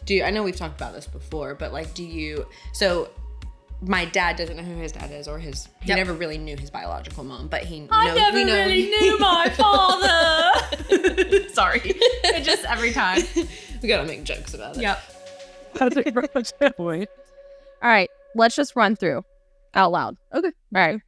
I know we've talked about this before, but like, so my dad doesn't know who his dad is, or he never really knew his biological mom, but really knew my father. Sorry. It just every time. We gotta make jokes about it. Yep. All right, let's just run through out loud. Okay. All right.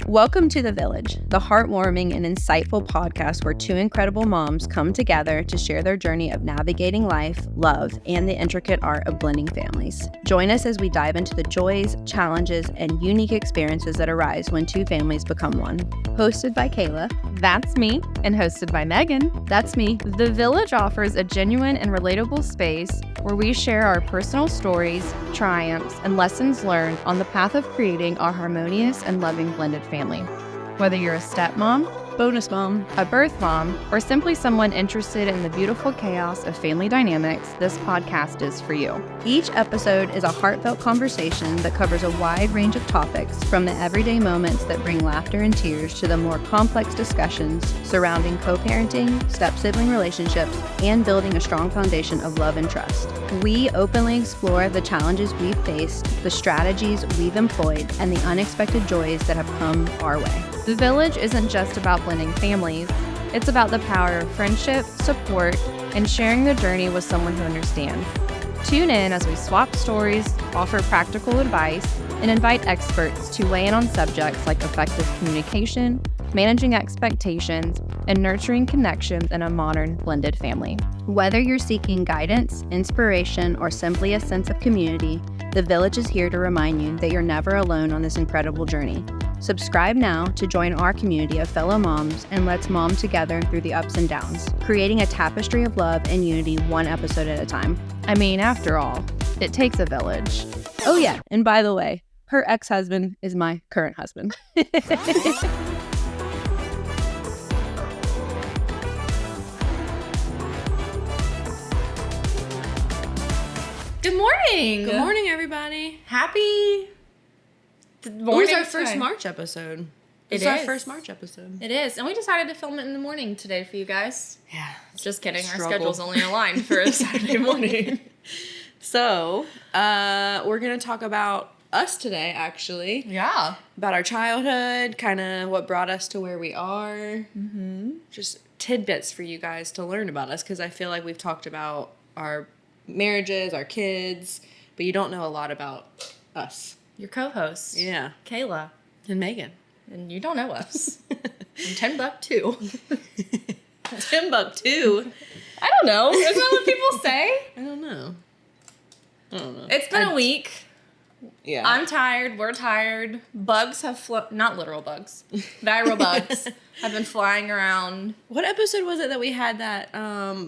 Welcome to The Village, the heartwarming and insightful podcast where two incredible moms come together to share their journey of navigating life, love, and the intricate art of blending families. Join us as we dive into the joys, challenges, and unique experiences that arise when two families become one. Hosted by Kayla. That's me. And hosted by Megan. That's me. The Village offers a genuine and relatable space where we share our personal stories, triumphs, and lessons learned on the path of creating a harmonious and loving blended family. Whether you're a stepmom, Bonus mom, a birth mom, or simply someone interested in the beautiful chaos of family dynamics, this podcast is for you. Each episode is a heartfelt conversation that covers a wide range of topics, from the everyday moments that bring laughter and tears to the more complex discussions surrounding co-parenting, step-sibling relationships, and building a strong foundation of love and trust. We openly explore the challenges we've faced, the strategies we've employed, and the unexpected joys that have come our way. The Village isn't just about blending families. It's about the power of friendship, support, and sharing the journey with someone who understands. Tune in as we swap stories, offer practical advice, and invite experts to weigh in on subjects like effective communication, managing expectations, and nurturing connections in a modern blended family. Whether you're seeking guidance, inspiration, or simply a sense of community, The Village is here to remind you that you're never alone on this incredible journey. Subscribe now to join our community of fellow moms, and let's mom together through the ups and downs, creating a tapestry of love and unity one episode at a time. I mean, after all, it takes a village. Oh yeah, and by the way, her ex-husband is my current husband. Good morning. Good morning, everybody. Happy It morning. was our first March episode. It's our first March episode. It is. And we decided to film it in the morning today for you guys. Yeah. Just kidding. Struggle. Our schedule's only aligned for a Saturday morning. So, we're going to talk about us today, actually. Yeah. About our childhood, kind of what brought us to where we are. Mm-hmm. Just tidbits for you guys to learn about us, because I feel like we've talked about our marriages, our kids, but you don't know a lot about us. Your co-host. Yeah. Kayla. And Megan. And you don't know us. I'm Timbuktu. Timbuktu? I don't know. Isn't that what people say? I don't know. It's been a week. Yeah. I'm tired. We're tired. Bugs have not literal bugs. Viral bugs have been flying around. What episode was it that we had that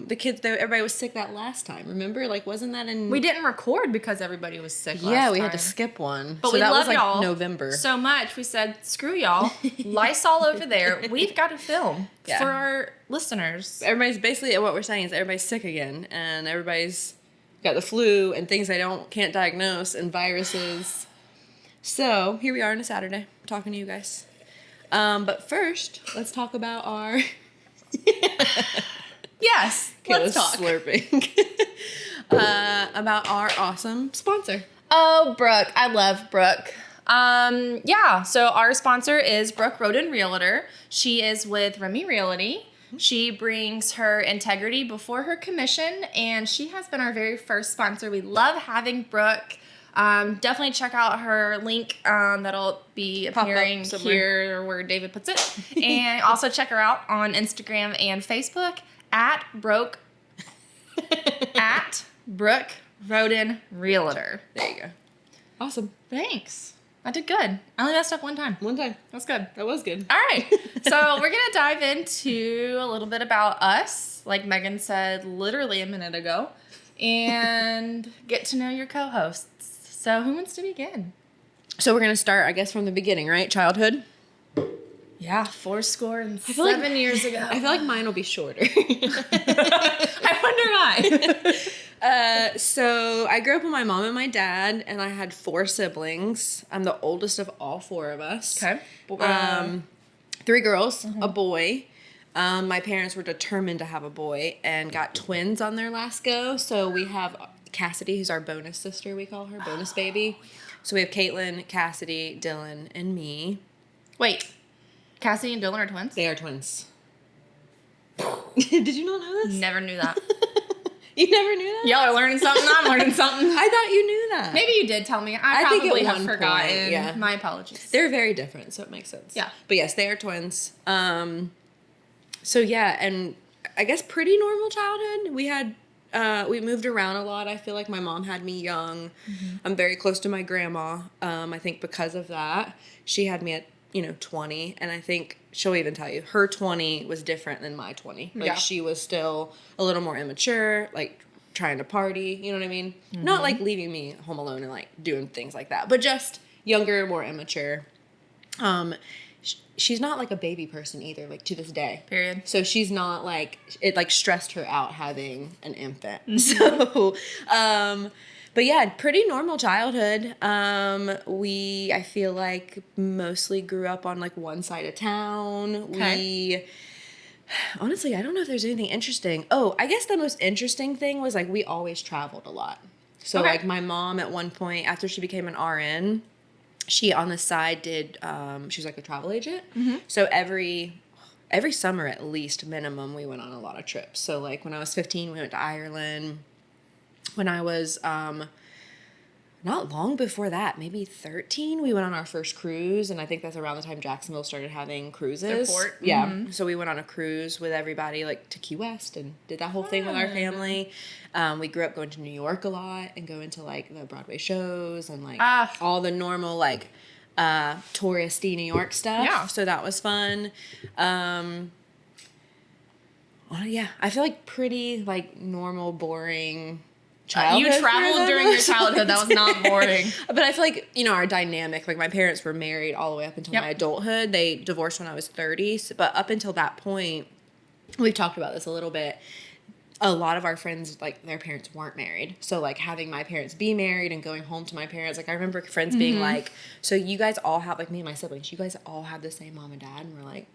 the kids, everybody was sick that last time? Remember? Like, wasn't that in... We didn't record because everybody was sick last Yeah, we time. had to skip one. But so we that love was like y'all November. so much. We said, screw y'all. Lysol over there. We've got to film for our listeners. Everybody's basically, what we're saying is everybody's sick again, and everybody's got the flu and things they can't diagnose, and viruses. So here we are on a Saturday talking to you guys. But first, let's talk about our... Yes, let's talk. Slurping. About our awesome sponsor. Oh, Brooke. I love Brooke. So our sponsor is Brooke Roden Realtor. She is with Remy Realty. She brings her integrity before her commission, and she has been our very first sponsor. We love having Brooke. Definitely check out her link that'll be appearing here where David puts it. And also check her out on Instagram and Facebook at Brooke Roden Realtor. There you go. Awesome. Thanks. I did good. I only messed up one time. One time. That's good. That was good. All right. So we're going to dive into a little bit about us, like Megan said literally a minute ago, and get to know your co-hosts. So who wants to begin? So we're going to start, I guess, from the beginning, right? Childhood? Yeah, 7 years ago. I feel like mine will be shorter. I wonder why. So I grew up with my mom and my dad, and I had 4 siblings. I'm the oldest of all 4 of us. Okay. 3 girls, a boy. My parents were determined to have a boy and got twins on their last go. So we have Cassidy, who's our bonus sister, we call her, bonus baby. So we have Caitlin, Cassidy, Dylan, and me. Wait, Cassie and Dylan are twins? They are twins. Did you not know this? Never knew that. You never knew that? Y'all are learning something. I'm learning something. I thought you knew that. Maybe you did tell me. I think probably at have one forgotten. point, yeah. My apologies. They're very different, so it makes sense. Yeah. But yes, they are twins. So yeah, and I guess pretty normal childhood. We had we moved around a lot. I feel like my mom had me young. Mm-hmm. I'm very close to my grandma. I think because of that, she had me at 20, and I think she'll even tell you her 20 was different than my 20. Like she was still a little more immature, like trying to party, you know what I mean? Mm-hmm. Not like leaving me home alone and like doing things like that, but just younger, more immature. She's not like a baby person either, like to this day. Period. So she's not like, it like stressed her out having an infant. Mm-hmm. So, but yeah, pretty normal childhood. I feel like mostly grew up on like one side of town. Okay. Honestly, I don't know if there's anything interesting. Oh, I guess the most interesting thing was like we always traveled a lot. So like my mom at one point, after she became an RN, she on the side did, she was like a travel agent. Mm-hmm. So every summer at least minimum, we went on a lot of trips. So like when I was 15, we went to Ireland. When I was, not long before that, maybe 13, we went on our first cruise, and I think that's around the time Jacksonville started having cruises. Airport. Yeah. Mm-hmm. So we went on a cruise with everybody, like to Key West, and did that whole thing with our family. We grew up going to New York a lot and going to like the Broadway shows and like all the normal like touristy New York stuff. Yeah. So that was fun. Yeah, I feel like pretty like normal, boring childhood. You traveled during your childhood. That was not boring. But I feel like, our dynamic, like my parents were married all the way up until my adulthood. They divorced when I was 30. But up until that point, we've talked about this a little bit. A lot of our friends, like their parents weren't married. So like having my parents be married and going home to my parents, like I remember friends being like, so you guys all have, like me and my siblings, you guys all have the same mom and dad? And we're like,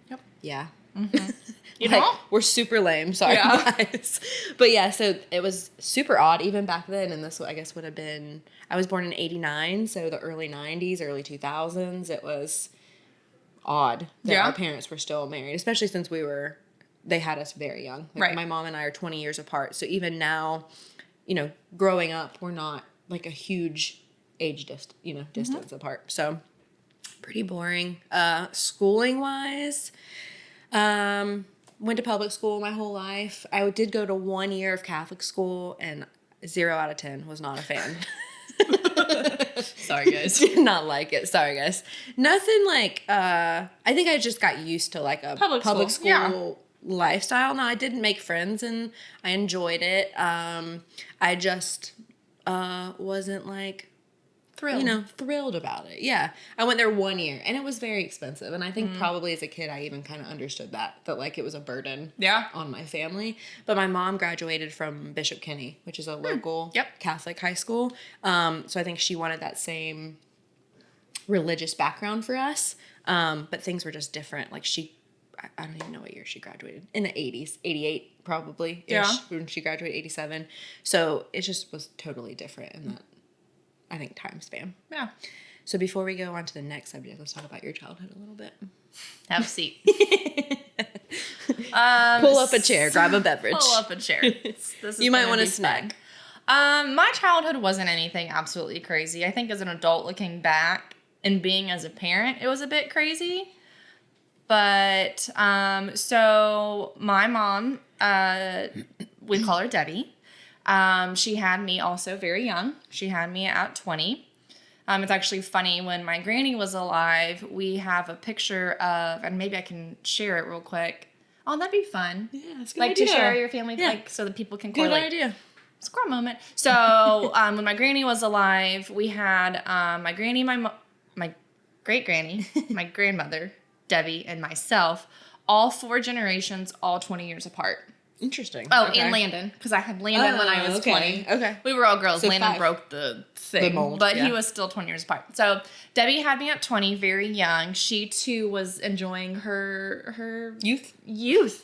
yep. Yeah. Mm-hmm. You like, know? We're super lame. Sorry, guys. But yeah, so it was super odd even back then. And this, I guess, would have been, I was born in 89. So the early 90s, early 2000s, it was odd that our parents were still married, especially since they had us very young. Like, my mom and I are 20 years apart. So even now, growing up, we're not like a huge age distance apart. So pretty boring. Schooling wise, went to public school my whole life. I did go to 1 year of Catholic school, and 0 out of 10 was not a fan. Sorry, guys. Did not like it. Sorry, guys. Nothing like, I think I just got used to like a public school lifestyle. No, I didn't make friends, and I enjoyed it. I just wasn't like thrilled about it. Yeah. I went there 1 year, and it was very expensive. And I think probably as a kid, I even kind of understood that like it was a burden on my family. But my mom graduated from Bishop Kenny, which is a local Catholic high school. So I think she wanted that same religious background for us. But things were just different. Like I don't even know what year she graduated. In the 80s, 88 probably. When she graduated, 87. So it just was totally different in that, I think, time span. Yeah. So before we go on to the next subject, let's talk about your childhood a little bit. Have a seat. Pull up a chair, grab a beverage. Pull up a chair. You might want a snack. My childhood wasn't anything absolutely crazy. I think as an adult looking back and being as a parent, it was a bit crazy. But, so my mom, we call her Debbie. She had me also very young. She had me at 20. It's actually funny, when my granny was alive, we have a picture of, and maybe I can share it real quick. Oh, that'd be fun. Yeah, that's a good like idea. To share your family, like so that people can correlate. Good idea. Squirrel moment. So, when my granny was alive, we had my granny, my great granny, my grandmother, Debbie, and myself, all 4 generations, all 20 years apart. Interesting. Oh, Okay. and Landon, because I had Landon when I was okay. 20. Okay. We were all girls. So Landon 5. broke the thing, mold, but yeah. he was still 20 years apart. So Debbie had me at 20, very young. She too was enjoying her youth,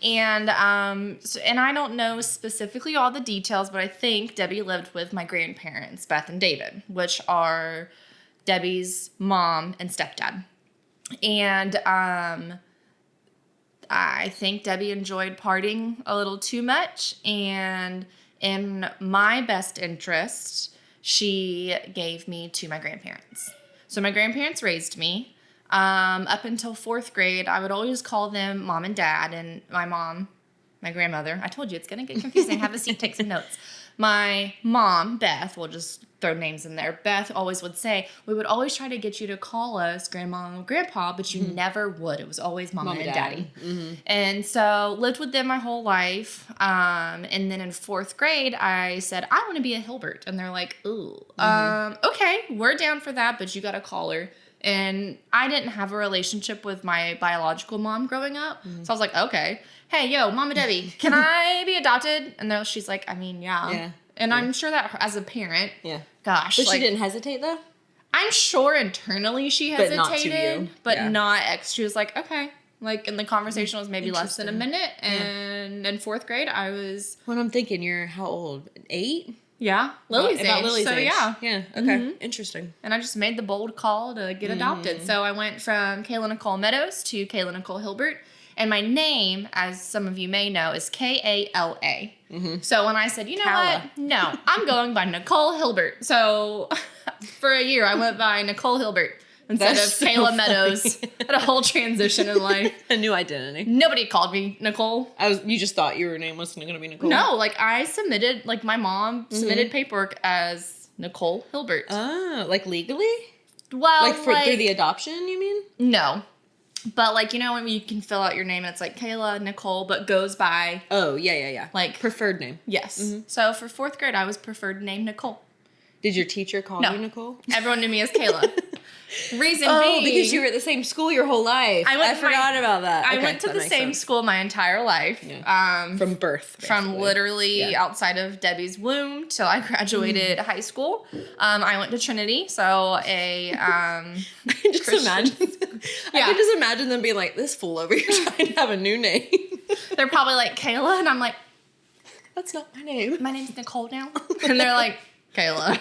and and I don't know specifically all the details, but I think Debbie lived with my grandparents, Beth and David, which are Debbie's mom and stepdad, and I think Debbie enjoyed partying a little too much, and in my best interest, she gave me to my grandparents. So my grandparents raised me. Up until 4th grade, I would always call them mom and dad, and my mom, my grandmother. I told you it's going to get confusing. Have a seat, take some notes. My mom, Beth, we'll just throw names in there. Beth always would say, we would always try to get you to call us grandma and grandpa, but you never would. It was always mama and daddy. And so lived with them my whole life. And then in 4th grade, I said, I want to be a Hilbert. And they're like, ooh, okay, we're down for that, but you got to call her. And I didn't have a relationship with my biological mom growing up. So I was like, okay, hey, yo, Mama Debbie, can I be adopted? And she's like, I mean, yeah. And I'm sure that as a parent, gosh. But she didn't hesitate, though? I'm sure internally she hesitated. But not to you. But not She was like, okay. Like, and the conversation was maybe less than a minute. And in 4th grade, I was... When I'm thinking, you're how old? 8? Yeah, Lily's about age. Lily's so age. yeah. Yeah, okay. Interesting. And I just made the bold call to get adopted. So I went from Kayla Nicole Meadows to Kayla Nicole Hilbert. And my name, as some of you may know, is Kala. So when I said, you know what? No, I'm going by Nicole Hilbert. So for a year, I went by Nicole Hilbert instead That's of Kayla so Meadows. Had a whole transition in life. A new identity. Nobody called me Nicole. You just thought your name was going to be Nicole? No, like I submitted, like my mom submitted paperwork as Nicole Hilbert. Oh, like legally? Well, Like through the adoption, you mean? No. But like, you know, when you can fill out your name and it's like Kayla Nicole, but goes by. Oh, yeah. Like. Preferred name. Yes. So for 4th grade, I was preferred name Nicole. Did your teacher call you Nicole? Everyone knew me as Kayla. Reason Oh, being. because you were at the same school your whole life. I forgot about that. I Okay, went to that the makes same sense. school my entire life. Yeah. From birth. From basically. literally outside of Debbie's womb till I graduated high school. I went to Trinity, so a I can just imagine. I can just imagine them being like, this fool over here trying to have a new name. They're probably like, Kayla, and I'm like, That's not my name. my name's Nicole now. And they're like, Kayla.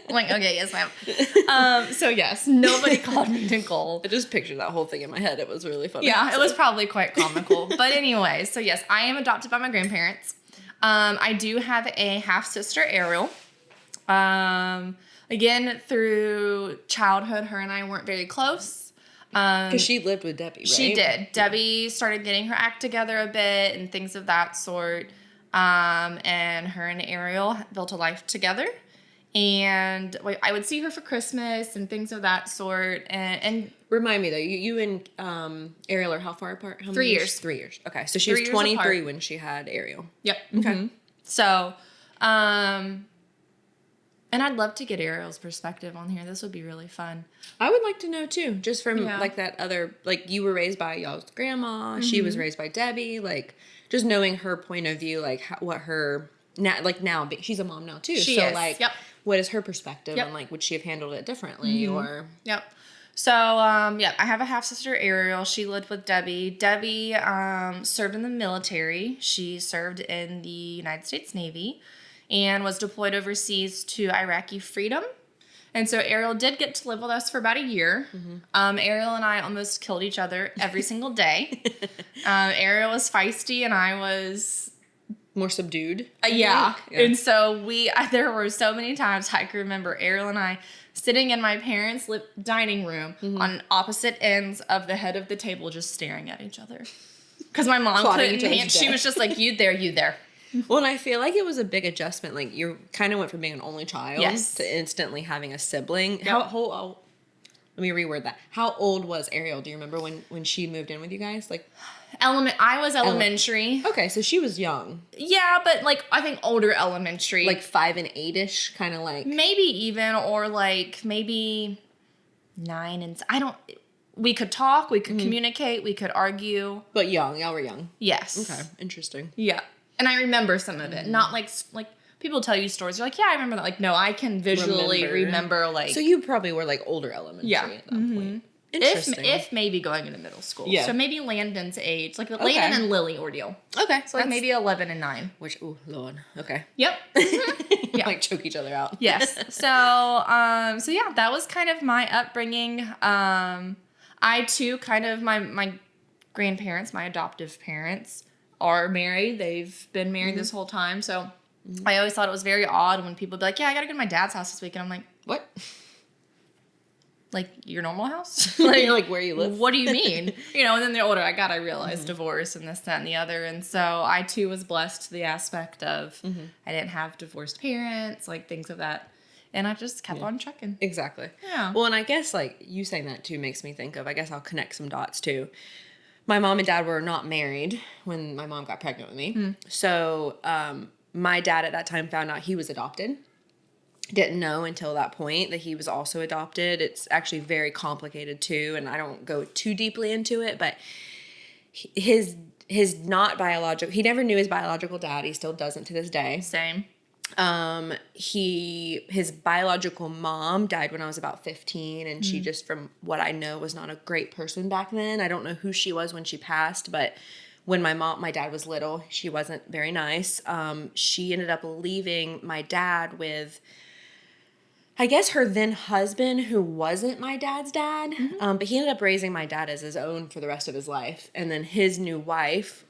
I'm like, okay, yes, ma'am. So yes, nobody called me Nicole. I just pictured that whole thing in my head. It was really funny. Yeah, it was probably quite comical. But anyway, so yes, I am adopted by my grandparents. I do have a half-sister, Ariel. Again, through childhood, her and I weren't very close. Because she lived with Debbie, right? She did. Debbie started getting her act together a bit and things of that sort. And her and Ariel built a life together. And I would see her for Christmas and things of that sort. And Remind me, though, you and Ariel are how far apart? How 3 many years. 3 years. Okay, so she was 3 years 23 apart. when she had Ariel. Yep. Okay. So, and I'd love to get Ariel's perspective on here. This would be really fun. I would like to know, too, just from, like, that other, like, you were raised by y'all's grandma. She was raised by Debbie. Like, just knowing her point of view, like, what her, now, she's a mom now, too. She so, is. like, Yep. What is her perspective? Yep. And, like, would she have handled it differently? Or, Yep. So, I have a half-sister, Ariel. She lived with Debbie. Debbie served in the military. She served in the United States Navy and was deployed overseas to Iraqi freedom. And so Ariel did get to live with us for about a year. Ariel and I almost killed each other every single day. Ariel was feisty and I was... more subdued. Yeah. And so there were so many times I can remember Ariel and I sitting in my parents' dining room on opposite ends of the head of the table just staring at each other. Because my mom couldn't. She was just like, you there. Well, and I feel like it was a big adjustment. Like, you kind of went from being an only child Yes. to instantly having a sibling. Yep. Let me reword that. How old was Ariel? Do you remember when she moved in with you guys? Like, I was elementary. okay, so she was young. Yeah, but like I think older elementary. Like 5 and 8-ish, kind of like. Maybe even, or like maybe 9 and... we could talk, we could communicate, we could argue. But young, y'all were young. Yes. Okay, interesting. Yeah. And I remember some of it. Not like people tell you stories. You're like, yeah, I remember that. Like, no, I can visually remember like. So you probably were like older elementary at that point. Interesting. If maybe going into middle school. Yeah. So maybe Landon's age, like the Landon and Lily ordeal. Okay. So like maybe 11 and 9. Which, oh Lord. Okay. Yep. Yeah. Like choke each other out. Yes. So yeah, that was kind of my upbringing. I too kind of my grandparents, my adoptive parents are married. They've been married this whole time. So I always thought it was very odd when people would be like, yeah, I got to go to my dad's house this week. And I'm like, What? Like your normal house? like where you live? What do you mean? And then they're older. I realized divorce and this, that, and the other. And so I too was blessed to the aspect of I didn't have divorced parents, like things of that. And I just kept on trucking. Exactly. Yeah. Well, and I guess like you saying that too makes me think of, I guess I'll connect some dots too. My mom and dad were not married when my mom got pregnant with me. So my dad at that time found out he was adopted. Didn't know until that point that he was also adopted. It's actually very complicated too, and I don't go too deeply into it, but his not biological, he never knew his biological dad. He still doesn't to this day. Same. His biological mom died when I was about 15, and she just, from what I know, was not a great person back then. I don't know who she was when she passed, but when my dad was little, she wasn't very nice. She ended up leaving my dad with, I guess, her then husband, who wasn't my dad's dad, but he ended up raising my dad as his own for the rest of his life. And then his new wife,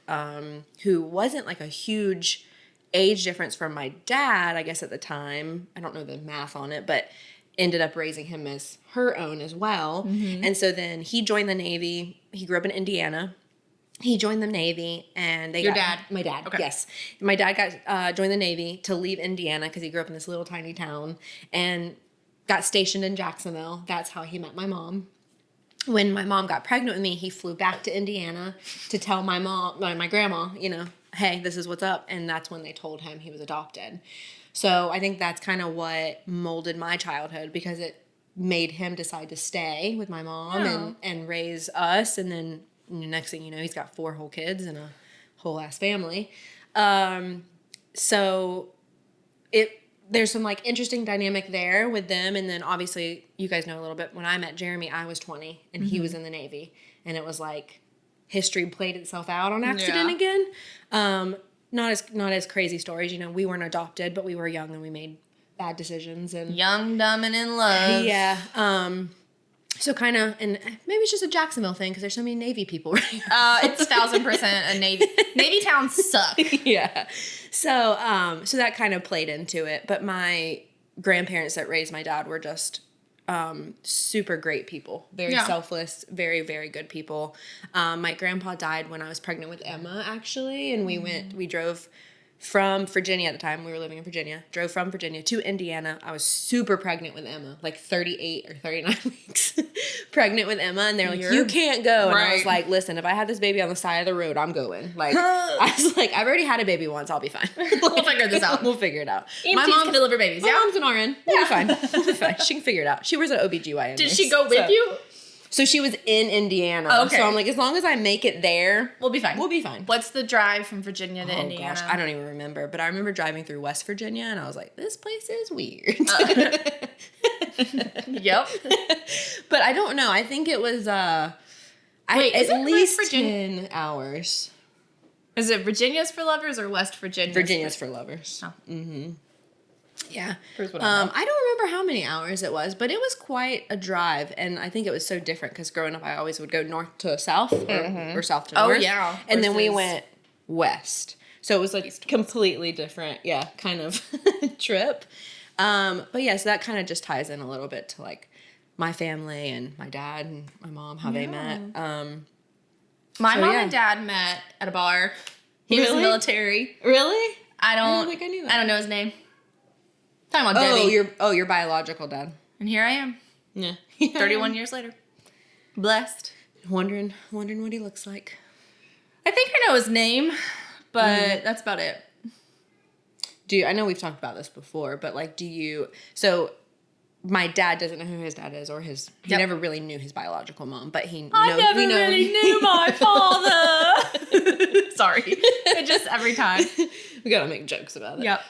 who wasn't like a huge age difference from my dad, I guess at the time, I don't know the math on it, but ended up raising him as her own as well. And so then he joined the Navy. He grew up in Indiana. He joined the Navy, and Your dad? My dad, Okay. yes. My dad got joined the Navy to leave Indiana because he grew up in this little tiny town and got stationed in Jacksonville. That's how he met my mom. When my mom got pregnant with me, he flew back to Indiana to tell my mom, my grandma, hey, this is what's up. And that's when they told him he was adopted. So I think that's kind of what molded my childhood, because it made him decide to stay with my mom and raise us. And then next thing you know, he's got 4 whole kids and a whole ass family. So there's some like interesting dynamic there with them. And then obviously you guys know a little bit, when I met Jeremy, I was 20 and he was in the Navy, and it was like history played itself out on accident again. Not as crazy stories. We weren't adopted, but we were young and we made bad decisions, and Young, dumb, and in love. yeah. So kind of, and maybe it's just a Jacksonville thing because there's so many Navy people, right? It's 1,000% a Navy. Navy towns suck. Yeah. So that kind of played into it. But my grandparents that raised my dad were just super great people. Very selfless, very, very good people. My grandpa died when I was pregnant with Emma, actually. And we drove from Virginia at the time. We were living in Virginia. Drove from Virginia to Indiana. I was super pregnant with Emma, like 38 or 39 weeks pregnant with Emma. And they're like, you can't go. And I was like, listen, if I had this baby on the side of the road, I'm going. Like, I was like, I've already had a baby once. I'll be fine. We'll figure this out. We'll figure it out. My mom can deliver babies, My mom's an RN. We'll be fine. We'll be fine. She can figure it out. She was an OBGYN. Did she go with you? So she was in Indiana. Oh, okay. So I'm like, as long as I make it there, We'll be fine. we'll be fine. What's the drive from Virginia to Indiana? Gosh, I don't even remember. But I remember driving through West Virginia, and I was like, this place is weird. Yep. But I don't know. I think it was Wait, at least Virginia? 10 hours. Is it Virginia's for lovers or West Virginia? Virginia's for lovers. Oh. Mm-hmm. Yeah. Here's what I know. I don't remember how many hours it was, but it was quite a drive. And I think it was so different because growing up, I always would go north to south or south to north. Oh, yeah. And then we Versus- went west. So it was like completely different, kind of trip. But yeah, so that kind of just ties in a little bit to like my family and my dad and my mom, how they met. My mom and dad met at a bar. He was Really? military. Really? I don't think I knew that. I don't know his name. Talking about Debbie. Your biological dad. And here I am, Yeah. 31 years later. Blessed. Wondering what he looks like. I think I know his name, but that's about it. I know we've talked about this before, but like, so my dad doesn't know who his dad is, or he never really knew his biological mom, but we really knew my father. Sorry. It just every time. We gotta make jokes about it. Yep.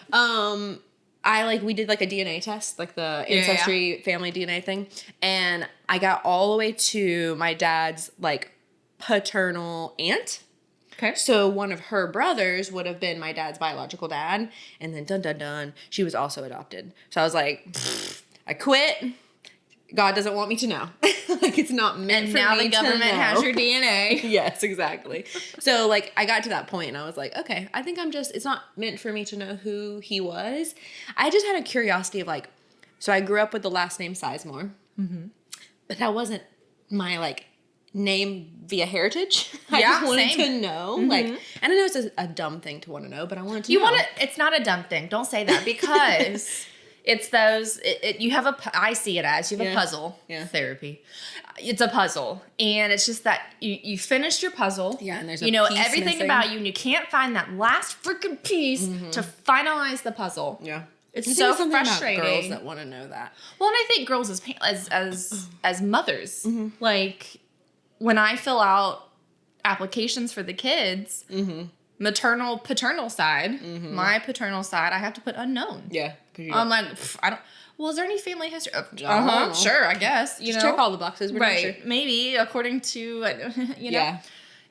We did like a DNA test, like the Ancestry family DNA thing. And I got all the way to my dad's like paternal aunt. Okay. So one of her brothers would have been my dad's biological dad. And then dun dun dun, she was also adopted. So I was like, I quit. God doesn't want me to know. Like, it's not meant for me to know. And now the government has your DNA. Yes, exactly. So, like, I got to that point and I was like, okay, I think it's not meant for me to know who he was. I just had a curiosity of, like, so I grew up with the last name Sizemore. Mm-hmm. But that wasn't my, like, name via heritage. I just wanted to know. Mm-hmm. Like, and I know it's a dumb thing to want to know, but I wanted to know. It's not a dumb thing. Don't say that, because... It's those, you have I see it as, you have a puzzle therapy. It's a puzzle. And it's just that you finished your puzzle. Yeah, and there's you know everything missing about you, and you can't find that last freaking piece to finalize the puzzle. Yeah. It's so frustrating. About girls that want to know that. Well, and I think girls as mothers, like when I fill out applications for the kids, maternal, paternal side, my paternal side, I have to put unknown. Yeah. I'm like, I don't. Well, is there any family history? Sure, I guess. Just check all the boxes. We're right? Sure. Maybe according to Yeah.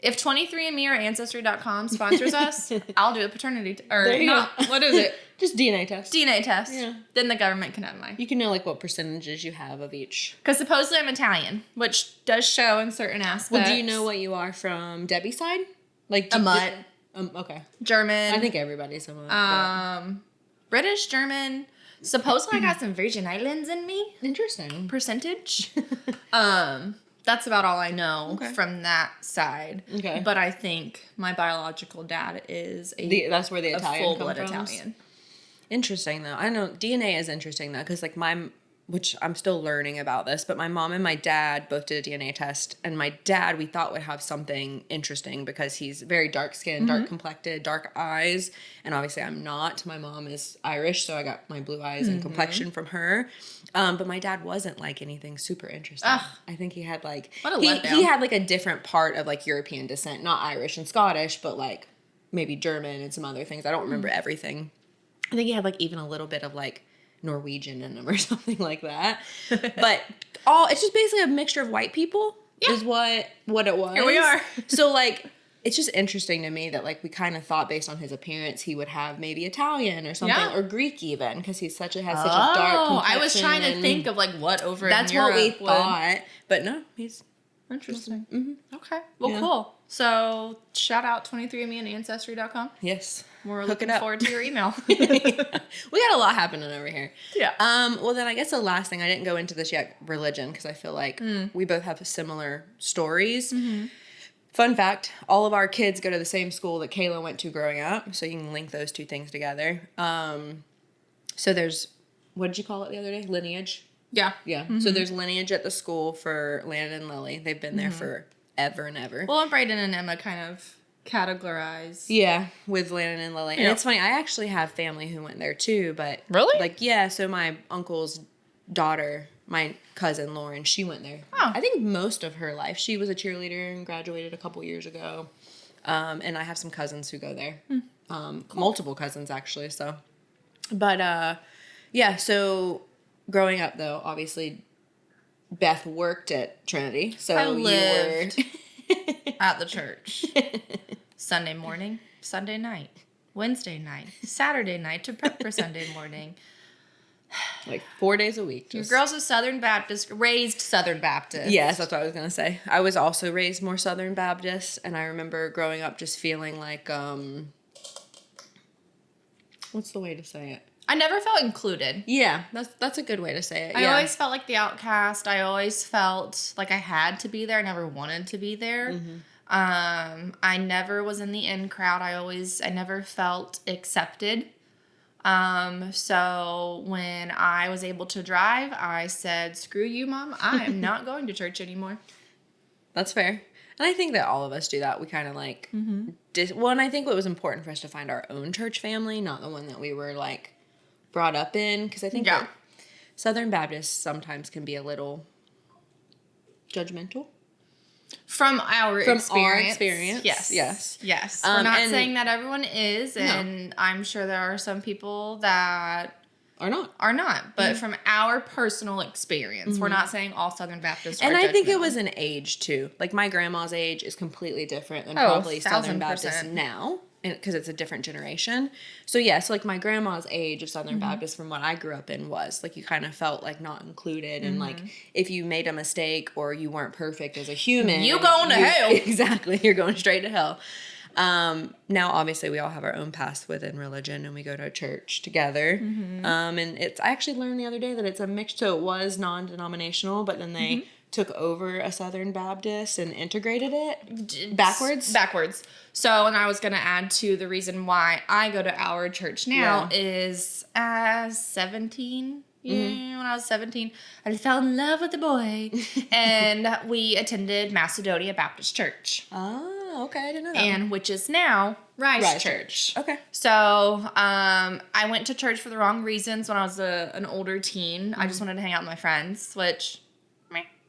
If 23andMe or Ancestry.com sponsors us, I'll do a paternity what is it? Just DNA test. DNA test. Yeah. Then the government can have mine. You can know like what percentages you have of each. Because supposedly I'm Italian, which does show in certain aspects. Well, do you know what you are from Debbie's side? Like a mutt. Okay. German. I think everybody's a mutt. British, German. Supposedly I got some Virgin Islands in me. Interesting. Percentage. That's about all I know from that side. Okay. But I think my biological dad is that's where the Italian full-blood comes from. Italian. Interesting though. I know DNA is interesting though, because like which I'm still learning about this, but my mom and my dad both did a DNA test, and my dad we thought would have something interesting because he's very dark skinned, dark complected, dark eyes, and obviously I'm not. My mom is Irish, so I got my blue eyes and complexion from her. But my dad wasn't like anything super interesting. Ugh. I think he had like he had like a different part of like European descent, not Irish and Scottish, but like maybe German and some other things. I don't remember everything. I think he had like even a little bit of like Norwegian in them or something like that. But it's just basically a mixture of white people is what it was. Here we are. So like it's just interesting to me that like we kind of thought based on his appearance he would have maybe Italian or something or Greek even, because he has such a dark complexion. I was trying to think of like what over that's in Europe what we thought, but no, he's interesting. Okay, well, cool. So shout out 23andMe and Ancestry.com. Yes. We're looking forward to your email. We got a lot happening over here. Yeah. Well, then I guess the last thing, I didn't go into this yet, religion, because I feel like we both have similar stories. Fun fact, all of our kids go to the same school that Kayla went to growing up, so you can link those two things together. So there's, what did you call it the other day? Lineage? Yeah. Yeah. So there's lineage at the school for Landon and Lily. They've been there forever and ever. Well, and Brayden and Emma kind of categorize. Yeah, with Landon and Lily. And it's funny, I actually have family who went there too, but... Really? Like, yeah, so my uncle's daughter, my cousin Lauren, she went there. Oh. I think most of her life. She was a cheerleader and graduated a couple years ago. And I have some cousins who go there. Cool. Multiple cousins, actually, so... But, yeah, so growing up, though, obviously, Beth worked at Trinity, so I lived you were... at the church. Sunday morning, Sunday night, Wednesday night, Saturday night to prep for Sunday morning. Like 4 days a week. Your girl's a Southern Baptist, raised Southern Baptist. Yes, that's what I was going to say. I was also raised more Southern Baptist, and I remember growing up just feeling like, what's the way to say it? I never felt included. Yeah, that's a good way to say it. I always felt like the outcast. I always felt like I had to be there. I never wanted to be there. I never was in the in crowd. I never felt accepted. So when I was able to drive, I said, screw you, Mom. I am not going to church anymore. That's fair. And I think that all of us do that. We kind of like, well, and I think what was important for us to find our own church family, not the one that we were like brought up in. Because I think that Southern Baptists sometimes can be a little judgmental. From our experience. Yes. Yes. We're not and saying that everyone is, and I'm sure there are some people that are not. But from our personal experience, we're not saying all Southern Baptists are And I think it judgmental. was an age, too. Like, my grandma's age is completely different than probably Southern 1,000%. Baptists now, because it's a different generation. So, yeah, so, like, my grandma's age of Southern Baptist from what I grew up in was, like, you kind of felt, like, not included. And, like, if you made a mistake or you weren't perfect as a human. You going to hell. Exactly. You're going straight to hell. Now, obviously, we all have our own paths within religion, and we go to church together. And I actually learned the other day that it's a mix. So it was non-denominational, but then they took over a Southern Baptist and integrated it backwards. So, and I was going to add to the reason why I go to our church now is as 17. When I was 17, I fell in love with a boy, and we attended Macedonia Baptist Church. Oh, okay, I didn't know that. And which is now Rise Church. Okay. So, I went to church for the wrong reasons when I was an older teen. I just wanted to hang out with my friends, which,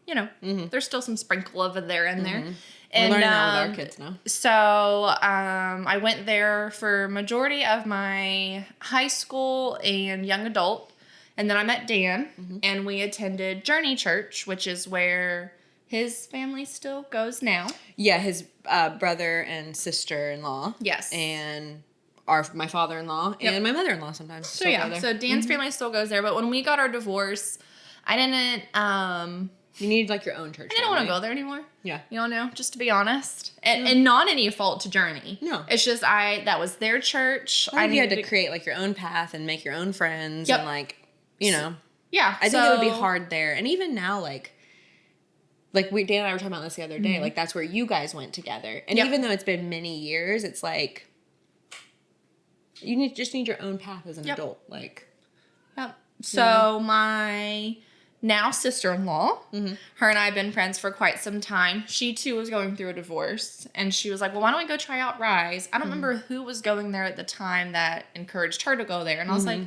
you know, there's still some sprinkle of it there and there. And, we're learning that with our kids now. So, I went there for majority of my high school and young adult. And then I met Dan, and we attended Journey Church, which is where his family still goes now. Yeah, his brother and sister-in-law. Yes. And my father-in-law and my mother-in-law sometimes. So, yeah. So, Dan's family still goes there. But when we got our divorce, I didn't... you need, like, your own church. I didn't want to go there anymore. Yeah. You know, just to be honest. And not any fault to Journey. No. It's just that was their church. I think you had to create, like, your own path and make your own friends and, like, you know. Yeah. I think it would be hard there. And even now, like Dan and I were talking about this the other day. Like, that's where you guys went together. And even though it's been many years, it's like you just need your own path as an adult. Like, So my now sister-in-law, her and I have been friends for quite some time. She too was going through a divorce, and she was like, well, why don't we go try out Rise? I don't remember who was going there at the time that encouraged her to go there. And I was like,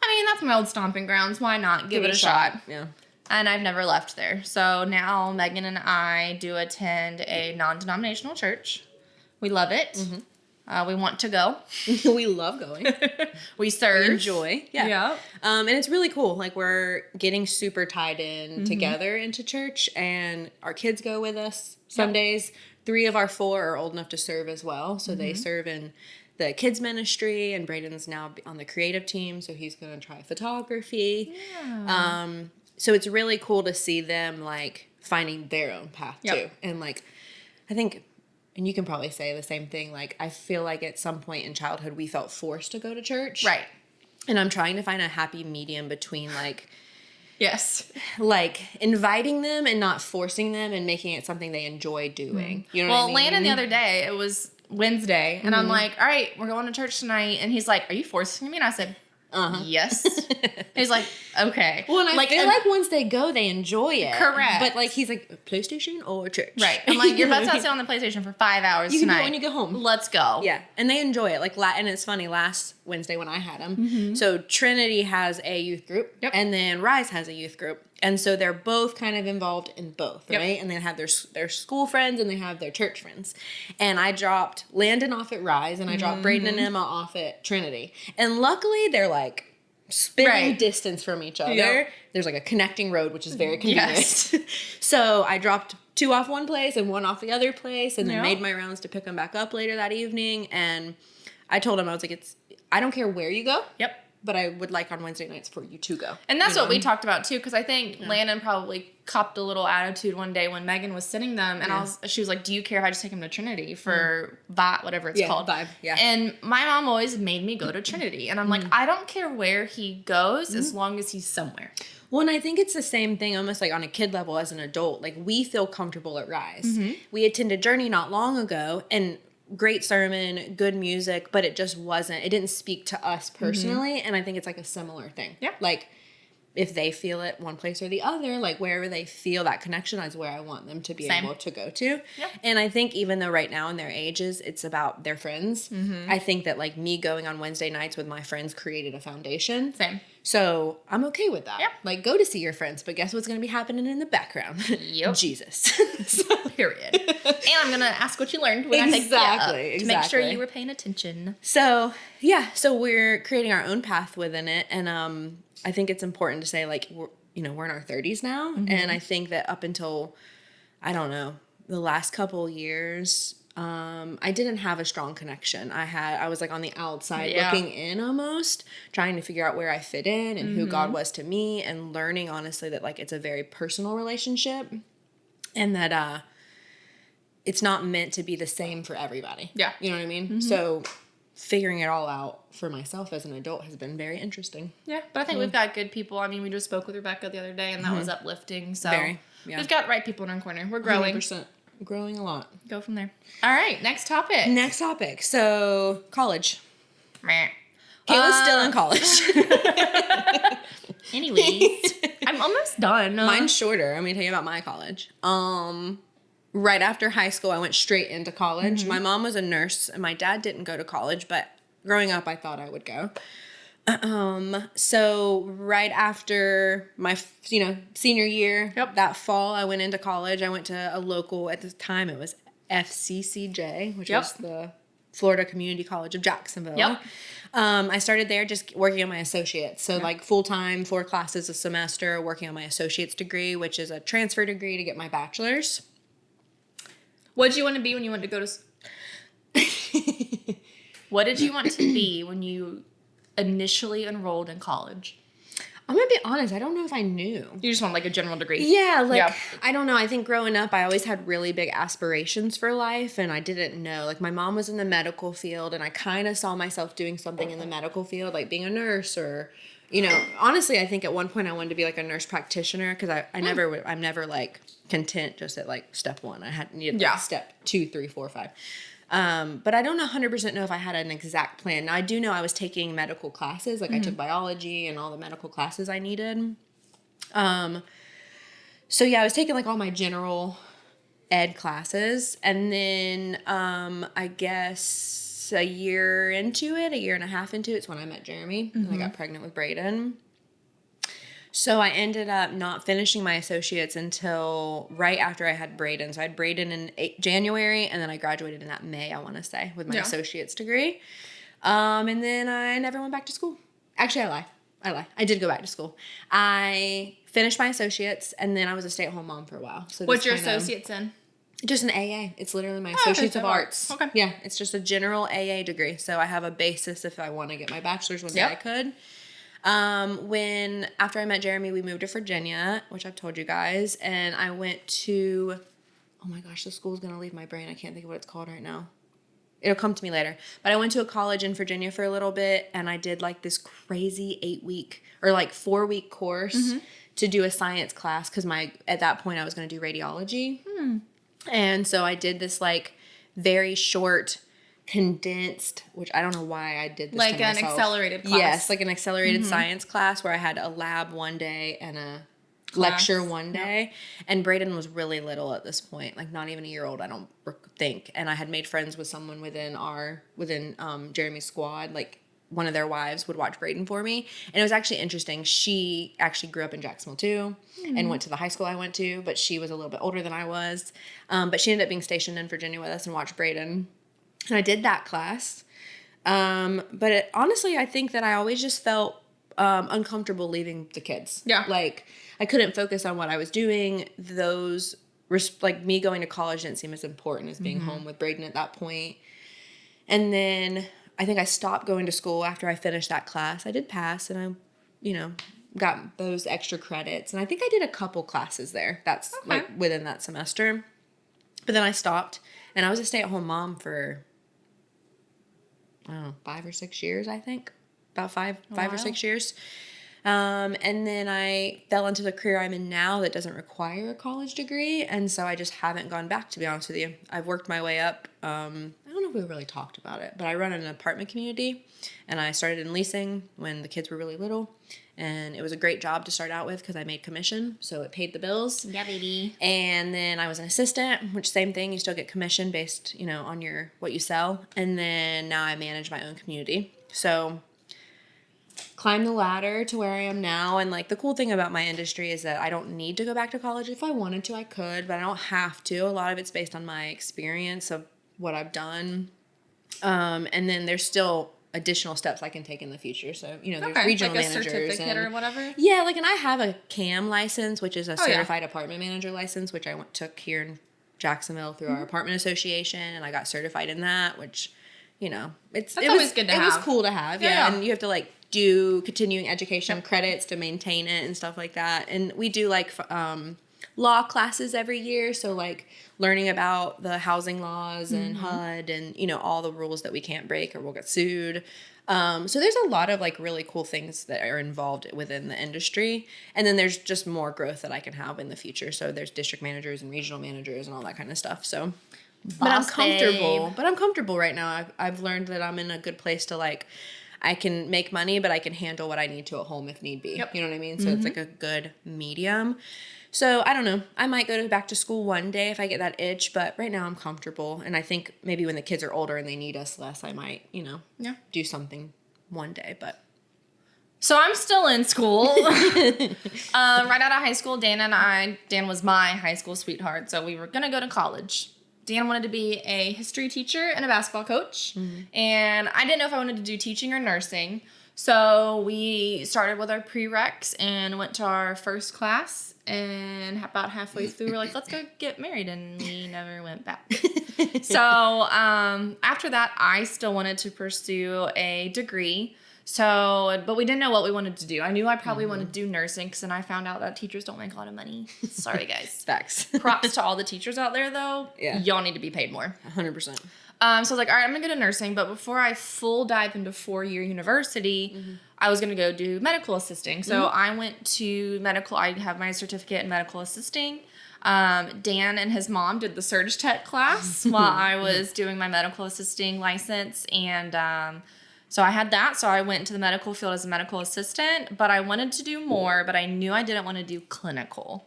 I mean, that's my old stomping grounds. Why not give it a shot? Yeah. And I've never left there. So now Megan and I do attend a non-denominational church. We love it. We want to go. We love going. We serve. We enjoy. Yeah. Yeah. And it's really cool. Like, we're getting super tied in together into church, and our kids go with us some days. 3 of our 4 are old enough to serve as well. So they serve in the kids ministry, and Braden's now on the creative team, so he's going to try photography. Yeah. So it's really cool to see them, like, finding their own path too. And, like, I think, and you can probably say the same thing, like, I feel like at some point in childhood we felt forced to go to church. Right. And I'm trying to find a happy medium between, like, Yes. like, inviting them and not forcing them and making it something they enjoy doing. You know what I mean? Landon the other day, it was Wednesday, and I'm like, all right, we're going to church tonight. And he's like, are you forcing me? And I said, yes. He's like, okay. Well, and I feel like once they go, they enjoy it. Correct. But, like, he's like, PlayStation or church? Right. I'm like, you're about to sit on the PlayStation for 5 hours You can do tonight. it when you get home. Let's go. Yeah, and they enjoy it. Like, and it's funny, last Wednesday when I had them, so Trinity has a youth group, and then Rise has a youth group. And so they're both kind of involved in both, right? And they have their school friends and they have their church friends. And I dropped Landon off at Rise, and I dropped Braden and Emma off at Trinity. And luckily, they're, like, spitting distance from each other. Yep. There's, like, a connecting road, which is very convenient. Yes. So I dropped 2 off one place and 1 off the other place, and then made my rounds to pick them back up later that evening. And I told him, I was like, I don't care where you go. Yep. But I would like on Wednesday nights for you to go. And that's what we talked about too, because I think Landon probably copped a little attitude one day when Megan was sitting them, and she was like, "Do you care if I just take him to Trinity for whatever it's called?" Vibe. Yeah. And my mom always made me go to Trinity, and I'm like, I don't care where he goes as long as he's somewhere. Well, and I think it's the same thing almost like on a kid level as an adult. Like, we feel comfortable at Rise. We attended Journey not long ago, and great sermon, good music, but it didn't speak to us personally. And I think it's like a similar thing. Yeah. Like, if they feel it one place or the other, like, wherever they feel that connection is where I want them to be able to go to. Yeah. And I think even though right now in their ages, it's about their friends, I think that, like, me going on Wednesday nights with my friends created a foundation. Same. So I'm okay with that. Yeah. Like, go to see your friends, but guess what's going to be happening in the background? Yep. Jesus. Period. And I'm going to ask what you learned when I pick you up to make sure Exactly. you were paying attention. So, yeah. So we're creating our own path within it. And I think it's important to say, like, we're in our 30s now. And I think that up until, I don't know, the last couple years, I didn't have a strong connection. I was like on the outside looking in almost, trying to figure out where I fit in and who God was to me, and learning honestly that like it's a very personal relationship and that it's not meant to be the same for everybody. Yeah. You know what I mean? So figuring it all out for myself as an adult has been very interesting. Yeah, but I think we've got good people. I mean, we just spoke with Rebecca the other day, and that was uplifting. So we've got right people in our corner. We're growing. 100%. Growing a lot. Go from there. All right, next topic. Next topic. So, college. Meh. Kayla's still in college. Anyways, I'm almost done. Mine's shorter. I'm going to tell you about my college. Right after high school, I went straight into college. My mom was a nurse, and my dad didn't go to college, but growing up, I thought I would go. So right after my, senior year, that fall, I went into college. I went to a local, at the time it was FCCJ, which was the Florida Community College of Jacksonville. I started there just working on my associates. So like full-time, 4 classes a semester, working on my associate's degree, which is a transfer degree to get my bachelor's. What did you want to be when you went to go to... What did you want to be when you initially enrolled in college? I'm going to be honest, I don't know if I knew. You just want like a general degree? Yeah, I don't know. I think growing up, I always had really big aspirations for life, and I didn't know. Like, my mom was in the medical field, and I kind of saw myself doing something in the medical field, like being a nurse or, honestly, I think at one point I wanted to be like a nurse practitioner because I'm never like content just at like step 1. I needed like step 2, 3, 4, 5. But I don't 100% know if I had an exact plan. Now, I do know I was taking medical classes. Like, I took biology and all the medical classes I needed. So, yeah, I was taking, like, all my general ed classes. And then, I guess a year and a half into it, it's when I met Jeremy. And I got pregnant with Brayden. So I ended up not finishing my associates until right after I had Brayden. So I had Brayden in January, and then I graduated in that May, I want to say, with my associate's degree. And then I never went back to school. Actually, I lie. I did go back to school. I finished my associates, and then I was a stay-at-home mom for a while. So what's your associates in? Just an AA. It's literally my Associates of Arts. Okay. Yeah, it's just a general AA degree. So I have a basis if I want to get my bachelor's one day I could. After I met Jeremy, we moved to Virginia, which I've told you guys, and I went to, oh my gosh, the school's going to leave my brain. I can't think of what it's called right now. It'll come to me later. But I went to a college in Virginia for a little bit, and I did like this crazy 8-week or like 4-week course to do a science class because at that point I was going to do radiology. And so I did this like very short condensed, which I don't know why I did this like to an myself. Accelerated class. Yes, like an accelerated science class where I had a lab one day and a lecture one day. And Brayden was really little at this point, like not even a year old, I don't think. And I had made friends with someone within Jeremy's squad, like one of their wives would watch Brayden for me. And it was actually interesting. She actually grew up in Jacksonville too and went to the high school I went to, but she was a little bit older than I was. But she ended up being stationed in Virginia with us and watched Brayden. And I did that class. But honestly, I think that I always just felt uncomfortable leaving the kids. Yeah. Like, I couldn't focus on what I was doing. Like, me going to college didn't seem as important as being home with Brayden at that point. And then I think I stopped going to school after I finished that class. I did pass, and I, got those extra credits. And I think I did a couple classes there. That's, like, within that semester. But then I stopped, and I was a stay-at-home mom for, I don't know, 5 or 6 years, I think. About five or 6 years. And then I fell into the career I'm in now that doesn't require a college degree. And so I just haven't gone back, to be honest with you. I've worked my way up. I don't know if we really talked about it, but I run an apartment community, and I started in leasing when the kids were really little. And it was a great job to start out with because I made commission, so it paid the bills. Yeah, baby. And then I was an assistant, which same thing, you still get commission based, on what you sell. And then now I manage my own community. So climb the ladder to where I am now. And like the cool thing about my industry is that I don't need to go back to college. If I wanted to, I could, but I don't have to. A lot of it's based on my experience of what I've done. And then there's still additional steps I can take in the future. So, you know, there's regional like a managers certificate and or whatever. yeah, like, and I have a CAM license, which is a Oh, yeah. certified apartment manager license, which I took here in Jacksonville through our apartment association, and I got certified in that, which, you know, That's always good to have. It was cool to have, Yeah. And you have to like do continuing education credits to maintain it and stuff like that. And we do like law classes every year, so like learning about the housing laws and HUD and, you know, all the rules that we can't break or we'll get sued. So there's a lot of like really cool things that are involved within the industry. And then there's just more growth that I can have in the future. So there's district managers and regional managers and all that kind of stuff. So, but I'm comfortable. Babe. But I'm comfortable right now. I've learned that I'm in a good place to like, I can make money, but I can handle what I need to at home if need be. Yep. You know what I mean? So it's like a good medium. So I don't know. I might go back to school one day if I get that itch, but right now I'm comfortable. And I think maybe when the kids are older and they need us less, I might, you know, do something one day. But So I'm still in school. Right out of high school, Dan was my high school sweetheart, so we were going to go to college. Dan wanted to be a history teacher and a basketball coach. And I didn't know if I wanted to do teaching or nursing. So we started with our prereqs and went to our first class. And about halfway through, we're like, let's go get married. And we never went back. So after that, I still wanted to pursue a degree. So, but we didn't know what we wanted to do. I knew I probably wanted to do nursing because then I found out that teachers don't make a lot of money. Sorry, guys. facts. Props to all the teachers out there, though. Yeah. Y'all need to be paid more. 100%. So I was like, all right, I'm going to go to nursing. But before I full dive into 4-year university, I was going to go do medical assisting. So I went to medical. I have my certificate in medical assisting. Dan and his mom did the Surge Tech class while I was doing my medical assisting license. And so I had that. So I went into the medical field as a medical assistant. But I wanted to do more, but I knew I didn't want to do clinical.